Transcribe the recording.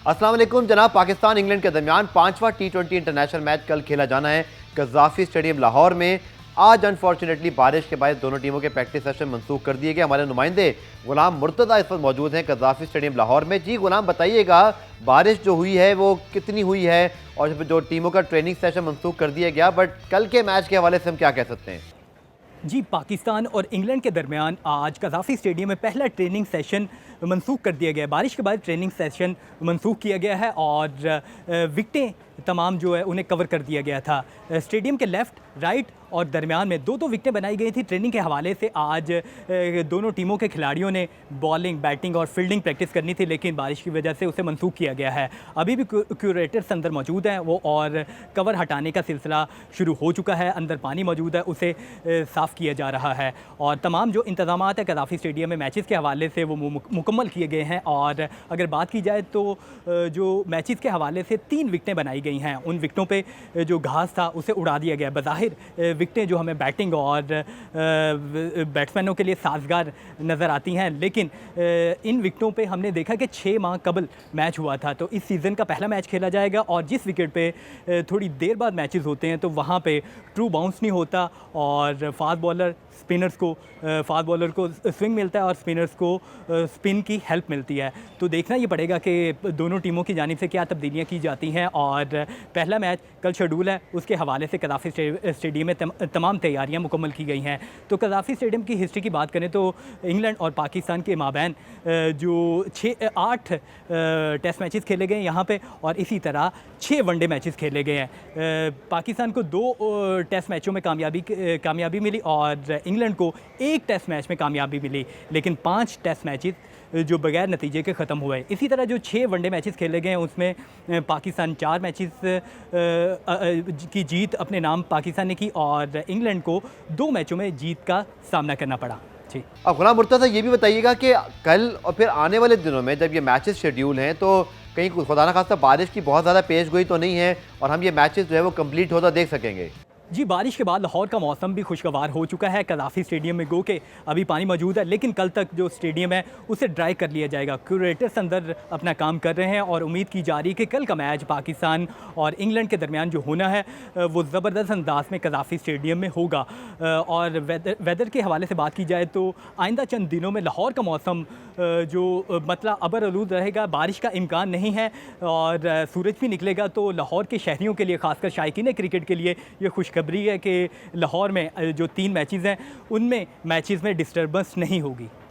अस्सलाम वालेकुम जनाब। पाकिस्तान इंग्लैंड के दरमियान 5वां T20 इंटरनेशनल मैच कल खेला जाना है कज़ाफ़ी स्टेडियम लाहौर में। आज अनफॉर्चुनेटली बारिश के बाद दोनों टीमों के प्रैक्टिस सेशन मंसूख कर दिए गए। हमारे नुमाइंदे गुलाम मुर्तज़ा इस वक्त मौजूद हैं कज़ाफ़ी स्टेडियम लाहौर में। जी गुलाम, बताइएगा बारिश जो हुई है वो कितनी हुई है और जो टीमों का ट्रेनिंग सेशन मंसूख कर दिया गया, बट कल के मैच के हवाले से हम क्या कह सकते हैं? जी, पाकिस्तान और इंग्लैंड के दरमियान आज कज़ाफ़ी स्टेडियम में पहला ट्रेनिंग सेशन मंसूख कर दिया गया है। बारिश के बाद ट्रेनिंग सेशन मंसूख किया गया है और विकटें तमाम जो है उन्हें कवर कर दिया गया था। स्टेडियम के लेफ़्ट, राइट और दरमियान में दो विकटें बनाई गई थी। ट्रेनिंग के हवाले से आज दोनों टीमों के खिलाड़ियों ने बॉलिंग, बैटिंग और फील्डिंग प्रैक्टिस करनी थी, लेकिन बारिश की वजह से उसे मंसूख किया गया है। अभी भी क्यूरेटर्स अंदर मौजूद हैं वो, और कवर हटाने का सिलसिला शुरू हो चुका है। अंदर पानी मौजूद है, उसे साफ़ किया जा रहा है और तमाम जो इंतज़ामात है कज़ाफ़ी स्टेडियम में मैचेस के हवाले से वो मुकम्मल किए गए हैं। और अगर बात की जाए तो जो मैचेस के हवाले से 3 विकटें बनाई गई हैं। उन विकटों पे जो घास था उसे उड़ा दिया गया। बज़ाहिर विकटें जो हमें बैटिंग और बैट्समैनों के लिए साजगार नज़र आती हैं, लेकिन इन विकटों पे हमने देखा कि 6 माह कबल मैच हुआ था। तो इस सीज़न का पहला मैच खेला जाएगा और जिस विकेट पे थोड़ी देर बाद मैचेस होते हैं तो वहाँ पे ट्रू बाउंस नहीं होता और फास्ट बॉलर को स्विंग मिलता है और स्पिनर्स को स्पिन की हेल्प मिलती है। तो देखना ये पड़ेगा कि दोनों टीमों की जानिब से क्या तब्दीलियाँ की जाती हैं। और पहला मैच कल शेड्यूल है, उसके हवाले से कज़ाफ़ी स्टेडियम में तमाम तैयारियां मुकम्मल की गई हैं। तो कज़ाफ़ी स्टेडियम की हिस्ट्री की बात करें तो इंग्लैंड और पाकिस्तान के माबैन जो 8 टेस्ट मैचेस खेले गए यहाँ पे और इसी तरह 6 वनडे मैचेस खेले गए हैं। पाकिस्तान को 2 टेस्ट मैचों में कामयाबी मिली और इंग्लैंड को 1 टेस्ट मैच में कामयाबी मिली, लेकिन 5 टेस्ट मैचेस जो बगैर नतीजे के ख़त्म हुए। इसी तरह जो 6 वनडे मैचेस खेले गए हैं उसमें पाकिस्तान 4 मैचेस की जीत अपने नाम पाकिस्तान ने की और इंग्लैंड को 2 मैचों में जीत का सामना करना पड़ा। जी, अब गुलाम मुर्तज़ा ये भी बताइएगा कि कल और फिर आने वाले दिनों में जब ये मैचेस शेड्यूल हैं तो कहीं खुदा न खास्ता बारिश की बहुत ज़्यादा पेश गोई तो नहीं है और हम ये मैचेस जो है वो कंप्लीट होता देख सकेंगे? जी, बारिश के बाद लाहौर का मौसम भी खुशगवार हो चुका है। कज़ाफ़ी स्टेडियम में गो के अभी पानी मौजूद है, लेकिन कल तक जो स्टेडियम है उसे ड्राई कर लिया जाएगा। क्यूरेटर्स अंदर अपना काम कर रहे हैं और उम्मीद की जा रही है कि कल का मैच पाकिस्तान और इंग्लैंड के दरमियान जो होना है वो ज़बरदस्त अंदाज में कज़ाफ़ी स्टेडियम में होगा। और वेदर के हवाले से बात की जाए तो आइंदा चंद दिनों में लाहौर का मौसम जो मतलब अबर आलूद रहेगा, बारिश का इम्कान नहीं है और सूरज भी निकलेगा। तो लाहौर के शहरियों के लिए, ख़ासकर शायकीन क्रिकेट के लिए ये खुशखबरी है कि लाहौर में जो 3 मैचेस हैं उनमें मैचेस में डिस्टर्बेंस नहीं होगी।